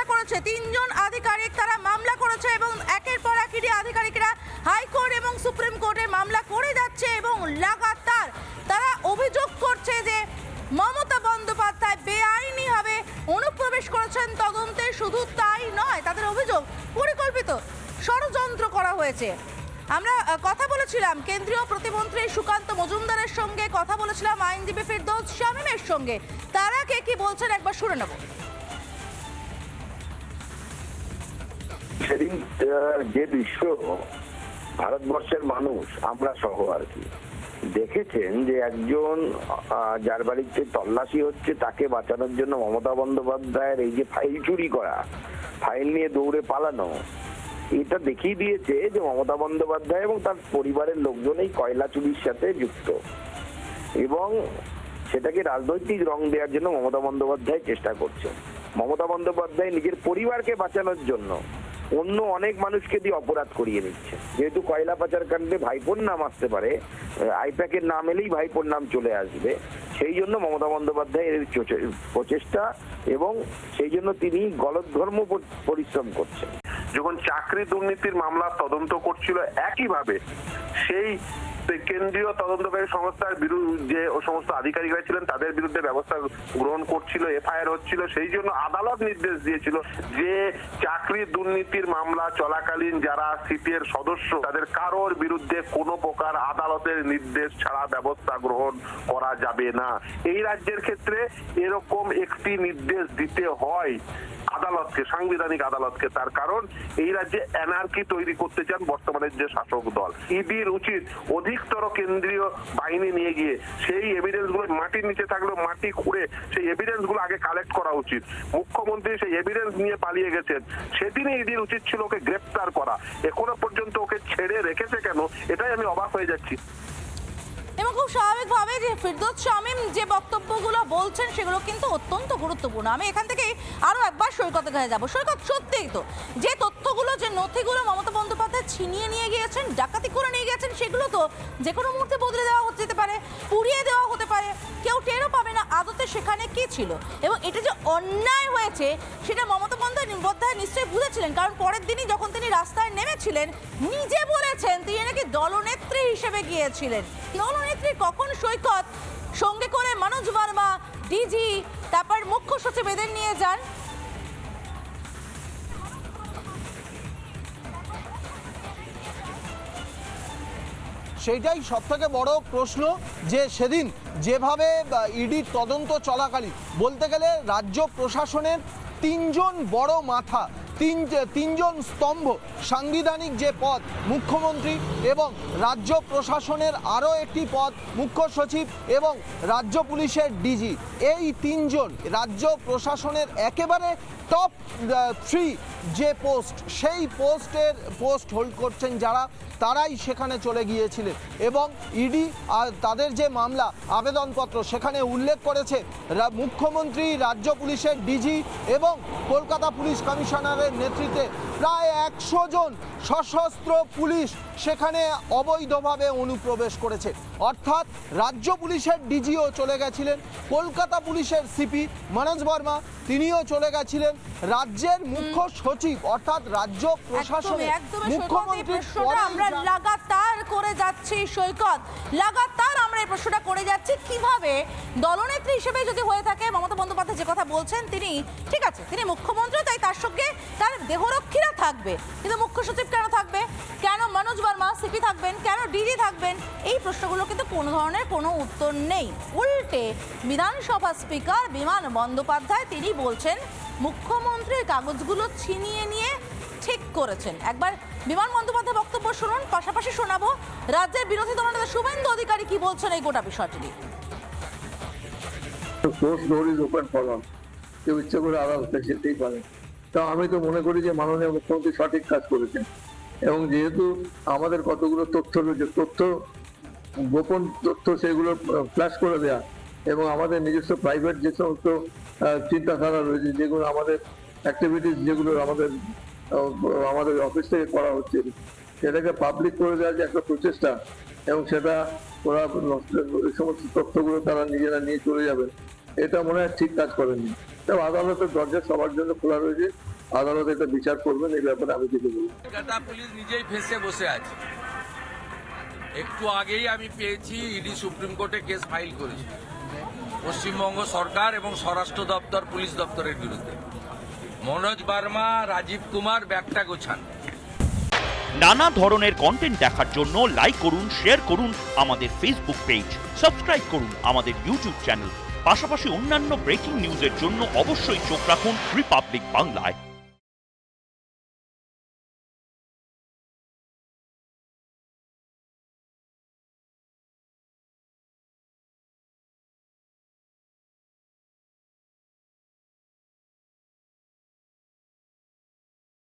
মামলা করেছে, 3 জন আধিকারিক তারা মামলা করেছে এবং একের পর এক ইডি আধিকারিকরা হাইকোর্ট এবং সুপ্রিম কোর্টে মামলা করে যাচ্ছে এবং লাগাতার তারা অভিযোগ করছে যে মমতা বন্দ্যোপাধ্যায় বেআইনিভাবে অনুপ্রবেশ করেছেন তদন্তে। শুধু তাই নয়, তাদের অভিযোগ পরিকল্পিত ষড়যন্ত্র করা হয়েছে। আমরা কথা বলেছিলাম কেন্দ্রীয় প্রতিমন্ত্রী সুকান্ত মজুমদারের সঙ্গে, কথা বলেছিলাম আইনজীবী ফিরদৌস শামীমের সঙ্গে। তারা কে কি বলছেন একবার শুনে নেব। সেদিন যে দৃশ্য ভারতবর্ষের মানুষ, আমরা সহ আর কি, দেখেছেন যে একজন যার বাড়িতে তল্লাশি হচ্ছে তাকে বাঁচানোর জন্য মমতা বন্দ্যোপাধ্যায়ের এই যে ফাইল চুরি করা, ফাইল নিয়ে দৌড়ে পালানো, এটা দেখিয়ে দিয়েছে যে মমতা বন্দ্যোপাধ্যায় এবং তার পরিবারের লোকজন এই কয়লা চুরির সাথে যুক্ত এবং সেটাকে রাজনৈতিক রং দেওয়ার জন্য মমতা বন্দ্যোপাধ্যায় চেষ্টা করছে। মমতা বন্দ্যোপাধ্যায় নিজের পরিবারকে বাঁচানোর জন্য অন্য অনেক মানুষকে দিয়ে অপরাধ করিয়ে নিচ্ছে। যেহেতু কয়লা পাচার কাণ্ডে ভাইপোর নাম আসতে পারে, আইপ্যাকের নাম এলেই ভাইপোর নাম চলে আসবে, সেই জন্য মমতা বন্দ্যোপাধ্যায়ের প্রচেষ্টা এবং সেই জন্য তিনি গলদঘর্ম পরিশ্রম করছেন। যখন চাকরি দুর্নীতির মামলা তদন্ত করছিল, একইভাবে সেই কেন্দ্রীয় তদন্তকারী সংস্থার বিরুদ্ধে যে সমস্ত আধিকারিকরা ছিলেন তাদের বিরুদ্ধে ব্যবস্থা গ্রহণ করছিল, এফআইআর হচ্ছিল, সেই জন্য আদালত নির্দেশ দিয়েছিল যে চাকরি দুর্নীতির মামলা চলাকালীন যারা সিটের সদস্য তাদের কারোর বিরুদ্ধে কোনো প্রকার আদালতের নির্দেশ ছাড়া ব্যবস্থা গ্রহণ করা যাবে না। এই রাজ্যের ক্ষেত্রে এরকম একটি নির্দেশ দিতে হয় আদালতকে, সাংবিধানিক আদালতকে। তার কারণ এই রাজ্যে অ্যানার্কি তৈরি করতে চান বর্তমানের যে শাসক দল। ইডির উচিত অধিকতর কেন্দ্রীয় বাহিনী নিয়ে গিয়ে সেই এভিডেন্স গুলো মাটির নিচে থাকলেও মাটি খুঁড়ে সেই এভিডেন্স গুলো আগে কালেক্ট করা উচিত। মুখ্যমন্ত্রী সেই এভিডেন্স নিয়ে পালিয়ে গেছেন, সেদিনই ইডির উচিত ছিল ওকে গ্রেপ্তার করা। এখনো পর্যন্ত ওকে ছেড়ে রেখেছে কেন, এটাই আমি অবাক হয়ে যাচ্ছি। এবং খুব স্বাভাবিকভাবে যে ফিরদৌস শামীম যে বক্তব্যগুলো বলছেন সেগুলো কিন্তু অত্যন্ত গুরুত্বপূর্ণ। আমি এখান থেকে আরও একবার সৈকতের কাছে যাবো। সৈকত, সত্যিই তো যে তথ্যগুলো, যে নথিগুলো মমতা বন্দ্যোপাধ্যায় ছিনিয়ে নিয়ে গিয়েছেন, ডাকাতি করে নিয়ে গিয়েছেন, সেগুলো তো যে কোনো মুহূর্তে বদলে দেওয়া যেতে পারে, পুড়িয়ে দেওয়া হতে পারে, কেউ টেরও পাবে না আদতে সেখানে কি ছিল। এবং এটা যে অন্যায় হয়েছে সেটা মমতা বন্দ্যোপাধ্যায় নিশ্চয়ই বুঝেছিলেন, কারণ পরের দিনই যখন তিনি রাস্তায় নেমেছিলেন নিজে বলেছেন তিনি নাকি দলনেত্রী হিসেবে গিয়েছিলেন। দলনেত্রী কখন সৈকত সঙ্গে করে মনোজ ভার্মা, ডিজি, তারপর মুখ্য সচিব এদের নিয়ে যান? সেইটাই সবথেকে বড় প্রশ্ন, যে সেদিন যেভাবে ইডির তদন্ত চলাকালীন বলতে গেলে রাজ্য প্রশাসনের 3 জন বড় মাথা, তিনজন স্তম্ভ, সাংবিধানিক যে পদ মুখ্যমন্ত্রী এবং রাজ্য প্রশাসনের আরও একটি পদ মুখ্য সচিব এবং রাজ্য পুলিশের ডিজি, এই 3 জন রাজ্য প্রশাসনের একেবারে টপ 3 যে পোস্ট, সেই পোস্ট হোল্ড করছেন যারা, তারাই সেখানে চলে গিয়েছিলেন। এবং ইডি তাদের যে মামলা আবেদনপত্র সেখানে উল্লেখ করেছে মুখ্যমন্ত্রী, রাজ্য পুলিশের ডিজি এবং কলকাতা পুলিশ কমিশনারের নেতৃত্বে প্রায় 100 জন সশস্ত্র পুলিশ সেখানে অবৈধভাবে অনুপ্রবেশ করেছে। অর্থাৎ রাজ্য পুলিশের ডিজিও চলে গেছিলেন, কলকাতা পুলিশের সিপি মনোজ ভার্মা তিনিও চলে গেছিলেন, রাজ্যের মুখ্য সচিব অর্থাৎ রাজ্য প্রশাসনের মুখ্যমন্ত্রীর আমরা লাগাতার করে যাচ্ছি সৈকত, লাগাতার আমরা এই প্রশ্নটা করে যাচ্ছি কিভাবে দলনেত্রী হিসেবে যদি হয়ে থাকে মমতা বন্দ্যোপাধ্যায় যে কথা বলছেন, তিনি ঠিক আছে, তিনি মুখ্যমন্ত্রী, তাই তার সঙ্গে তার দেহরক্ষীরা থাকবে, কিন্তু মুখ্য সচিব কেন থাকবে, কেন মনোজ ভার্মা সিপি থাকবেন, কেন ডিজি থাকবেন? এই প্রশ্নগুলো কিন্তু কোনো ধরনের কোনো উত্তর নেই। উল্টে বিধানসভা স্পিকার বিমান বন্দ্যোপাধ্যায় তিনি বলছেন মুখ্যমন্ত্রীর কাগজগুলো ছিনিয়ে নিয়ে ঠিক করেছেন। একবার বিমান বন্দ্যোপাধ্যায় বক্তব্য শুনুন, পাশাপাশি শোনাবো রাজ্যের বিরোধী দলনেতা শুভেন্দু অধিকারী কি বলছেন এই গোটা বিষয়টি নিয়ে। কেউ ইচ্ছে করে আদালতে যেতেই পারে। তা আমি তো মনে করি যে মাননীয় মুখ্যমন্ত্রী সঠিক কাজ করেছেন। এবং যেহেতু আমাদের কতগুলো তথ্য রয়েছে, গোপন তথ্য, সেগুলো ফ্ল্যাশ করে দেয়া এবং আমাদের নিজস্ব প্রাইভেট যে সমস্ত চিন্তাধারা রয়েছে, যেগুলো আমাদের অ্যাক্টিভিটিস, যেগুলো আমাদের অফিস থেকে করা হচ্ছে, সেটাকে পাবলিক করে দেওয়ার যে একটা প্রচেষ্টা, এবং সেটা ওরা এই সমস্ত তথ্যগুলো তারা নিজেরা নিয়ে চলে যাবে, এটা মনে হয় ঠিক কাজ করেননি। তবে আদালতের দরজা সবার জন্য খোলা রয়েছে, আদালত এটা বিচার করবেন, এই ব্যাপারে আমি কিছু বলবো। কলকাতা পুলিশ নিজেই ফেঁসে বসে আছে। একটু আগেই আমি পেয়েছি ইডি সুপ্রিম কোর্টে কেস ফাইল করেছে পশ্চিমবঙ্গ সরকার এবং স্বরাষ্ট্র দপ্তর পুলিশ দপ্তরের বিরুদ্ধে। মনোজ বার্মা, রাজীব কুমার ব্যাগটা গোছান। নানা ধরনের কন্টেন্ট দেখার জন্য লাইক করুন, শেয়ার করুন আমাদের ফেসবুক পেজ, সাবস্ক্রাইব করুন আমাদের ইউটিউব চ্যানেল। পাশাপাশি অন্যান্য ব্রেকিং নিউজের জন্য অবশ্যই চোখ রাখুন রিপাবলিক বাংলায়।